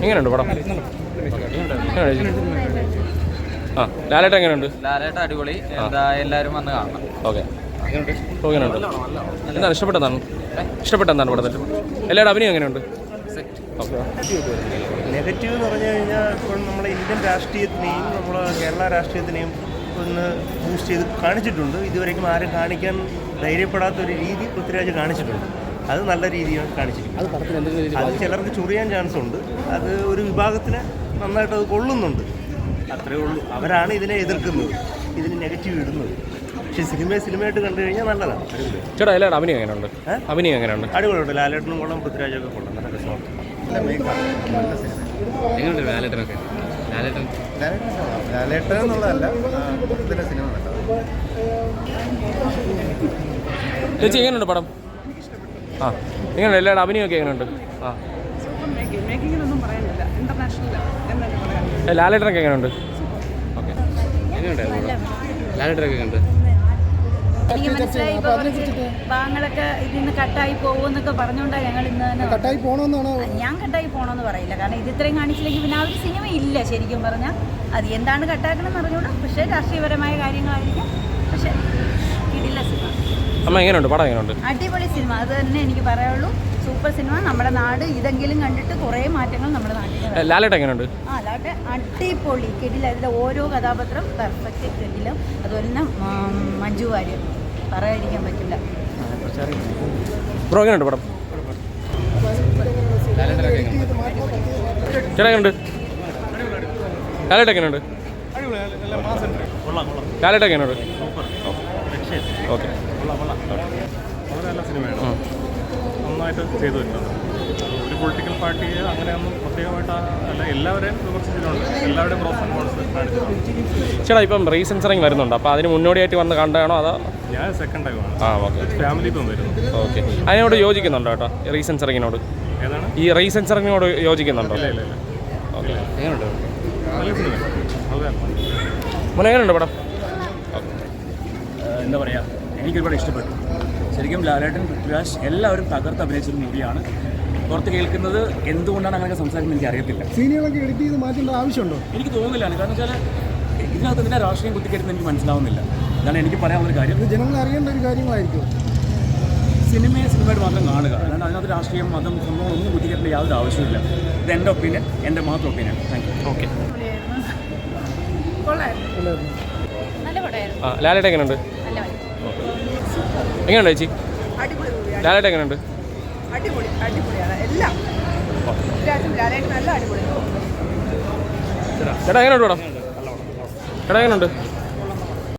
എങ്ങനെയുണ്ട് പടം? ആ ലാലേട്ടൻ എങ്ങനെയുണ്ട്? ലാലേട്ടൻ അടിപൊളി. എന്താ എല്ലാവരും വന്ന് കാണണം. ഓക്കെ എങ്ങനെയുണ്ട്? എന്താണ് ഇഷ്ടപ്പെട്ടെന്താണ് പടത്തിൽ? എല്ലാവരുടെ അഭിനയം എങ്ങനെയുണ്ട്? നെഗറ്റീവ് എന്ന് പറഞ്ഞു കഴിഞ്ഞാൽ ഇപ്പോൾ നമ്മളെ ഇന്ത്യൻ രാഷ്ട്രീയത്തിനെയും നമ്മളെ കേരള രാഷ്ട്രീയത്തിനെയും ഒന്ന് ബൂസ്റ്റ് ചെയ്ത് കാണിച്ചിട്ടുണ്ട്. ഇതുവരെയും ആരും കാണിക്കാൻ ധൈര്യപ്പെടാത്തൊരു രീതി പൃഥ്വിരാജ് കാണിച്ചിട്ടുണ്ട്. അത് നല്ല രീതിയാണ് കാണിച്ചിരിക്കുന്നത്. അത് ചിലർക്ക് ചൊറിയാൻ ചാൻസ് ഉണ്ട്. അത് ഒരു വിഭാഗത്തിന് നന്നായിട്ട് അത് കൊള്ളുന്നുണ്ട്. അത്രയേ ഉള്ളൂ. അവരാണ് ഇതിനെ എതിർക്കുന്നത്, ഇതിന് നെഗറ്റീവ് ഇടുന്നത്. പക്ഷേ സിനിമയായിട്ട് കണ്ടു കഴിഞ്ഞാൽ നല്ലതാണ്. ചേട്ടാ എല്ലാവരും അഭിനയം എങ്ങനെയുണ്ട്? അഭിനയം എങ്ങനെയുണ്ട്? അടിപൊളിയുണ്ട്. ലാലേട്ടനും കൊള്ളാം, പൃഥ്വിരാജൊക്കെ കൊള്ളാം. നല്ല രസമാണ്. എങ്ങനെയുണ്ട് ലാലേട്ടനൊക്കെ? ലാലേട്ടൻ എന്നുള്ളതല്ല, സിനിമ ചേച്ചി എങ്ങനെയുണ്ട് പടം? ആ എങ്ങനെയുണ്ട്? എല്ലാവരുടെ അഭിനയമൊക്കെ എങ്ങനെയുണ്ട്? ആ ലാലേട്ടനൊക്കെ എങ്ങനെയുണ്ട്? ഓക്കെ എങ്ങനെയുണ്ടായിരുന്നു ലാലേട്ടനൊക്കെ എങ്ങനെയുണ്ട്? എനിക്ക് മനസ്സിലായി. ഇപ്പോൾ ഭാഗങ്ങളൊക്കെ ഇതിൽ നിന്ന് കട്ടായി പോകുമെന്നൊക്കെ പറഞ്ഞുകൊണ്ടാണ് ഞങ്ങൾ ഇന്ന് തന്നെ. കട്ടായി പോകണമെന്നാണോ? ഞാൻ കട്ടായി പോകണമെന്ന് പറയില്ല. കാരണം ഇത് ഇത്രയും കാണിച്ചില്ലെങ്കിൽ പിന്നെ ആ ഒരു സിനിമ ഇല്ല. ശരിക്കും പറഞ്ഞാൽ അത് എന്താണ് കട്ടാക്കണമെന്ന് അറിഞ്ഞൂടാ. പക്ഷേ രാഷ്ട്രീയപരമായ കാര്യങ്ങളായിരിക്കും. പക്ഷേ കിടില സിനിമ. അമ്മ എങ്ങനെയുണ്ട് പടം? എങ്ങനെയുണ്ട്? അടിപൊളി സിനിമ. അത് തന്നെ എനിക്ക് പറയുള്ളൂ. Super cinema. നമ്മുടെ നാട് ഇതെങ്കിലും കണ്ടിട്ട് കുറേ മാറ്റങ്ങൾ നമ്മുടെ നാട്ടിൽ. ലാലേട്ടൻ എങ്ങനെയുണ്ട്? ആ ലാലേട്ടൻ അടിപൊളി. കിടില. അതിലെ ഓരോ കഥാപാത്രം പെർഫെക്റ്റ് കിടിലും. അതുപോലെ തന്നെ മഞ്ജു വാര്യർ പറയാതിരിക്കാൻ പറ്റില്ല. ബ്രോ എങ്ങനെയുണ്ട് പടം? ചേട്ടാ എങ്ങനെയുണ്ട്? ലാലേട്ടൻ എങ്ങനെയുണ്ട്? ലാലേട്ടൻ എങ്ങനെയുണ്ട്? ഓക്കെ വളരെ നല്ല സിനിമയാണ്. നന്നായിട്ട് ചെയ്തു വരുന്നത്. ഒരു പൊളിറ്റിക്കൽ പാർട്ടിയെ അങ്ങനെയൊന്നും പ്രത്യേകമായിട്ട് അല്ല, എല്ലാവരെയും വിമർശിച്ചിട്ടുണ്ട്. എല്ലാവരുടെയും പ്രോസ് ആൻഡ് കോൺസ് കാണിച്ചിട്ടുണ്ട്. ചേട്ടാ ഇപ്പം റീസെൻസറിങ് വരുന്നുണ്ട്. അപ്പോൾ അതിന് മുന്നോടിയായിട്ട് വന്ന് കണ്ടാണോ അതോ? ഞാൻ സെക്കൻഡ് ടൈമാണ്. ആ ഓക്കെ. ഫാമിലി ഇപ്പം വരുന്നു. ഓക്കെ. അതിനോട് യോജിക്കുന്നുണ്ടോ ചേട്ടാ? റീസെൻസറിങ്ങിനോട്? ഏതാണ്? ഈ റീസെൻസറിങ്ങിനോട് യോജിക്കുന്നുണ്ടോ? ഇല്ല. ഓക്കെ എങ്ങനെയുണ്ട്? നല്ല സിനിമ. വളരെ മോനെ എങ്ങനെയുണ്ട് പടം? എന്താ പറയുക, എനിക്കൊരുപാട് ഇഷ്ടപ്പെട്ടു. ശരിക്കും ലാലേട്ടൻ, പൃഥ്വിരാജ് എല്ലാവരും തകർത്ത് അഭിനയിച്ചൊരു മൂവിയാണ്. പുറത്ത് കേൾക്കുന്നത് എന്തുകൊണ്ടാണ് അങ്ങനെ സംസാരിക്കുന്നത് എനിക്ക് അറിയത്തില്ല. സീനുകളൊക്കെ എഡിറ്റ് ചെയ്ത് മാറ്റേണ്ട ആവശ്യമുണ്ടോ? എനിക്ക് തോന്നുന്നില്ല. കാരണം വെച്ചാൽ ഇതിനകത്ത് ഇതിൻ്റെ രാഷ്ട്രീയം കുത്തിക്കയറ്റുന്നത് എനിക്ക് മനസ്സിലാവുന്നില്ല. അതാണ് എനിക്ക് പറയാനുള്ളൊരു കാര്യം. ഇത് ജനങ്ങൾ അറിയേണ്ട ഒരു കാര്യങ്ങളായിരിക്കും. സിനിമയായിട്ട് മാത്രം കാണുക, അല്ലാണ്ട് അതിനകത്ത് രാഷ്ട്രീയം, മതം, സംഭവങ്ങളൊന്നും കുത്തിക്കയറ്റേണ്ട യാതൊരു ആവശ്യമില്ല. ഇത് എൻ്റെ ഒപ്പീനിയൻ, എൻ്റെ മാത്രം ഒപ്പീനിയൻ. Thank you. ഓക്കെ. നല്ല പടമായിരുന്നു. ആ ലാലേട്ടൻ എങ്ങനെയുണ്ട്? എങ്ങനെയുണ്ട് ചേച്ചി? ലാലേട്ടൻ എങ്ങനെയുണ്ട്? അടിപൊളിയാണ് എല്ലാം. ചേട്ടാ എങ്ങനെയുണ്ട് പടം? ചേട്ടാ എങ്ങനെയുണ്ട്?